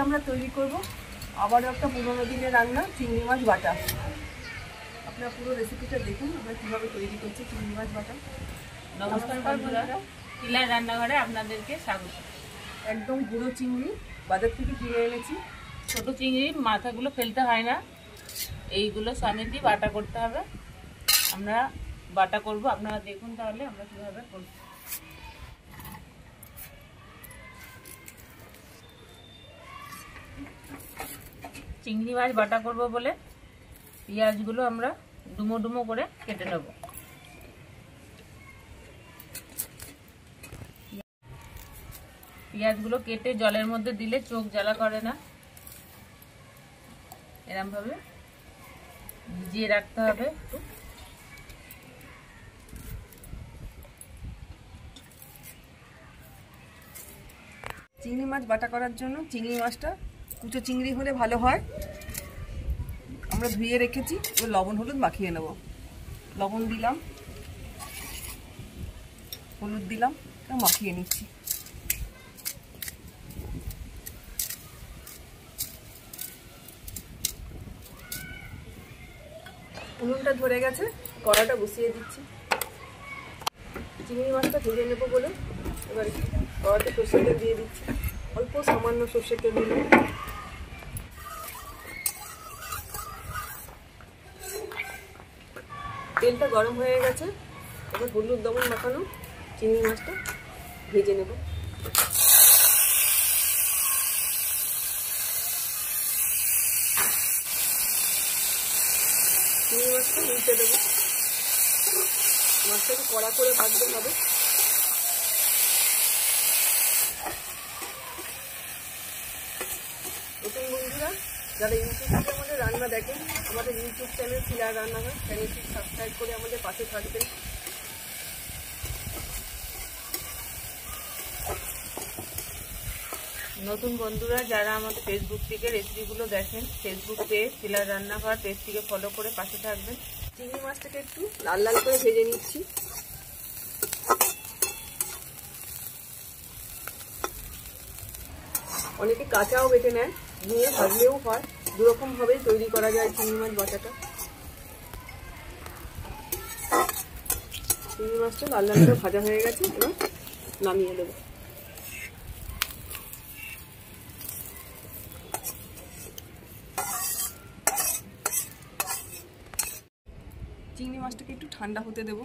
আমরা তৈরি করব আবারও একটা পুরোনো দিনের রান্না, চিংড়ি মাছ বাটা। আপনারা পুরো রেসিপিটা দেখুন আমরা কীভাবে তৈরি করছি চিংড়ি মাছ বাটা। নমস্কার বন্ধুরা, পিলার রান্নাঘরে আপনাদেরকে স্বাগত। একদম গুঁড়ো চিংড়ি বাজার থেকে কিনে এনেছি। ছোট চিংড়ির মাথাগুলো ফেলতে হয় না, এইগুলো সমেতই বাটা করতে হবে। আমরা বাটা করব, আপনারা দেখুন তাহলে আমরা কীভাবে করব। চিংড়ি মাছ বাটা করব বলে পেঁয়াজগুলো আমরা ডুমো ডুমো করে কেটে নেব। পেঁয়াজগুলো কেটে জলের মধ্যে দিলে চোখ জ্বালা করে না, এরকম ভাবে ভিজিয়ে রাখতে হবে একটু। চিংড়ি মাছ বাটা করার জন্য চিংড়ি মাছটা কুচো চিংড়ি হলে ভালো হয়। আমরা ধুয়ে রেখেছি, এবার লবণ হলুদ মাখিয়ে নেব। লবণ দিলাম, হলুদ দিলাম, মাখিয়ে নিচ্ছি। উনুনটা ধরে গেছে, কড়াটা বসিয়ে দিচ্ছি। চিংড়ি মাছটা ভেজে নেবো বলে এবার কড়াতে সর্ষের তেল দিয়ে দিচ্ছি। অল্প সামান্য সর্ষের তেল দিলাম। তেলটা গরম হয়ে গেছে, এবার হলুদ লবণ মাখানো চিংড়ি মাছটা ভেজে নেব। চিংড়ি মাছটা উল্টে দেবো। মাছটাকে কড়া করে ভাজতে হবে। নতুন বন্ধুরা যারা ইউটিউব থেকে আমাদের রান্না দেখেন, আমাদের ইউটিউব চ্যানেল পিলার রান্নাঘর চ্যানেলটি সাবস্ক্রাইব করে আমাদের পাশে থাকবেন। নতুন বন্ধুরা যারা আমাদের ফেসবুক থেকে রেসিপিগুলো দেখেন, ফেসবুক পেজ পিলার রান্নাঘর পেজটিকে ফলো করে পাশে থাকবেন। চিংড়ি মাছটাকে একটু লাল লাল করে ভেজে নিচ্ছি। অনেকে কাঁচাও বেটে নেয়, নিয়ে ভাজলেও হয়। দুরকম ভাবেই তৈরি করা যায় চিংড়ি মাছ বাটাটা। চিংড়ি মাছটা লাল লাল করে ভাজা হয়ে গেছে, এবার নামিয়ে দেবো। চিংড়ি মাছটাকে একটু ঠান্ডা হতে দেবো।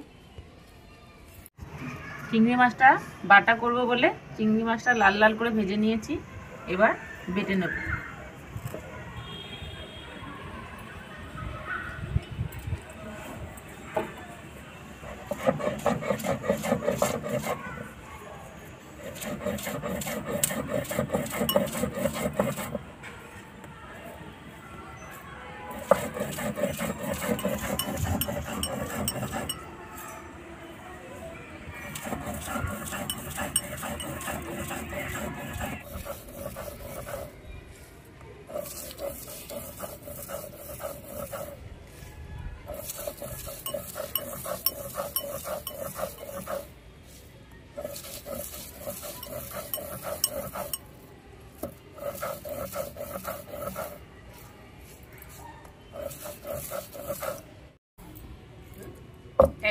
চিংড়ি মাছটা বাটা করব বলে চিংড়ি মাছটা লাল লাল করে ভেজে নিয়েছি, এবার বেটে নেব।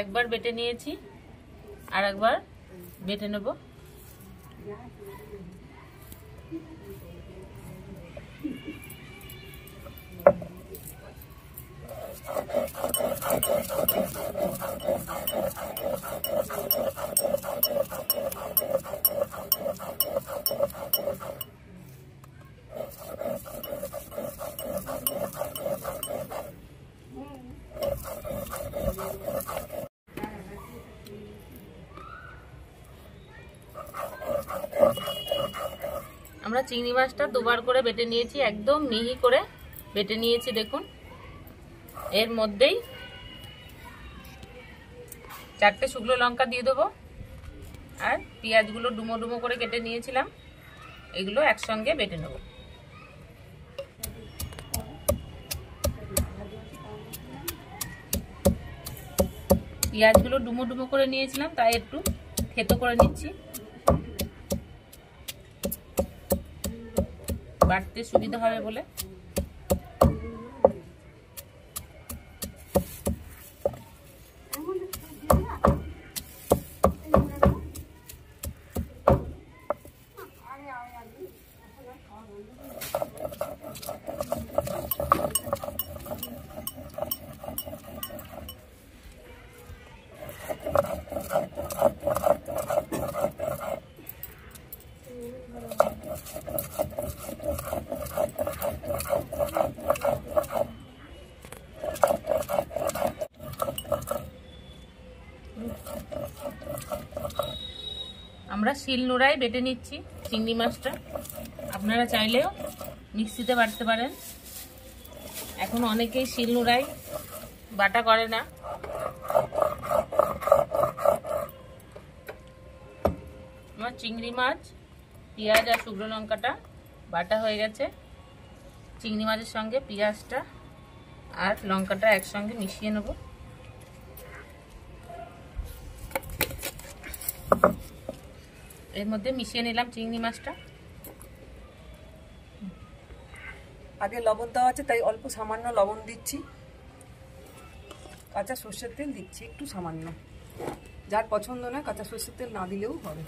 একবার বেটে নিয়েছি, আর একবার বেটে নেব। আমরা চিংড়ি মাছটা দুবার করে বেটে নিয়েছি, একদম মিহি করে বেটে নিয়েছি। দেখুন, এর মধ্যেই 4টে শুকনো লঙ্কা দিয়ে দেবো, আর পেঁয়াজগুলো ডুমো ডুমো করে কেটে নিয়েছিলাম, এগুলো একসঙ্গে বেটে নেব। পেঁয়াজগুলো ডুমো ডুমো করে নিয়েছিলাম, তাই একটু থেতো করে নিচ্ছি। বাটতে সুবিধা হবে বলে। আমরা শিলনোড়ায় বেটে নিচ্ছি চিংড়ি মাছটা। আপনারা চাইলেও মিক্সিতে বাটতে পারেন। এখন অনেকেই শিলনোড়ায় বাটা করে না। আমার চিংড়ি মাছ, পেঁয়াজ আর শুকনো লঙ্কাটা বাটা হয়ে গেছে। চিংড়ি মাছের সঙ্গে পেঁয়াজটা আর লঙ্কাটা একসঙ্গে মিশিয়ে নেব। এর মধ্যে মিশিয়ে নিলাম চিংড়ি মাছটা। আগে লবণ দেওয়া আছে তাই অল্প সামান্য লবণ দিচ্ছি। কাঁচা সর্ষের তেল দিচ্ছি একটু সামান্য, যার পছন্দ না কাঁচা সর্ষের তেল না দিলেও হবে।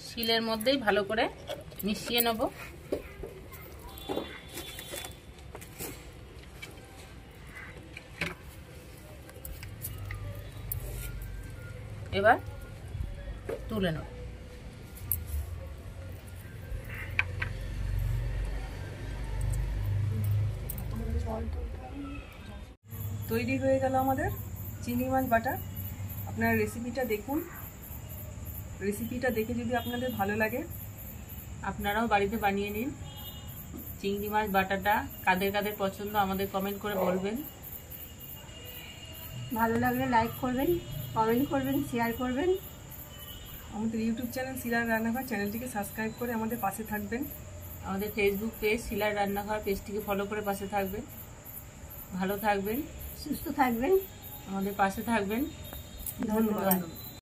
শিলের মধ্যেই ভালো করে মিশিয়ে নেব। এবার তুলে নেব। তৈরি হয়ে গেল আমাদের চিংড়ি মাছ বাটা। আপনারা রেসিপিটা দেখুন। রেসিপিটা দেখে যদি আপনাদের ভালো লাগে আপনারাও বাড়িতে বানিয়ে নিন। চিংড়ি মাছ বাটাটা কাদের কাদের পছন্দ আমাদের কমেন্ট করে বলবেন। ভালো লাগলে লাইক করবেন, কমেন্ট করবেন, শেয়ার করবেন। আমাদের ইউটিউব চ্যানেল শিলার রান্নাঘর চ্যানেলটিকে সাবস্ক্রাইব করে আমাদের পাশে থাকবেন। আমাদের ফেসবুক পেজ শিলার রান্নাঘর পেজটিকে ফলো করে পাশে থাকবেন। ভালো থাকবেন, সুস্থ থাকবেন, আমাদের পাশে থাকবেন। ধন্যবাদ।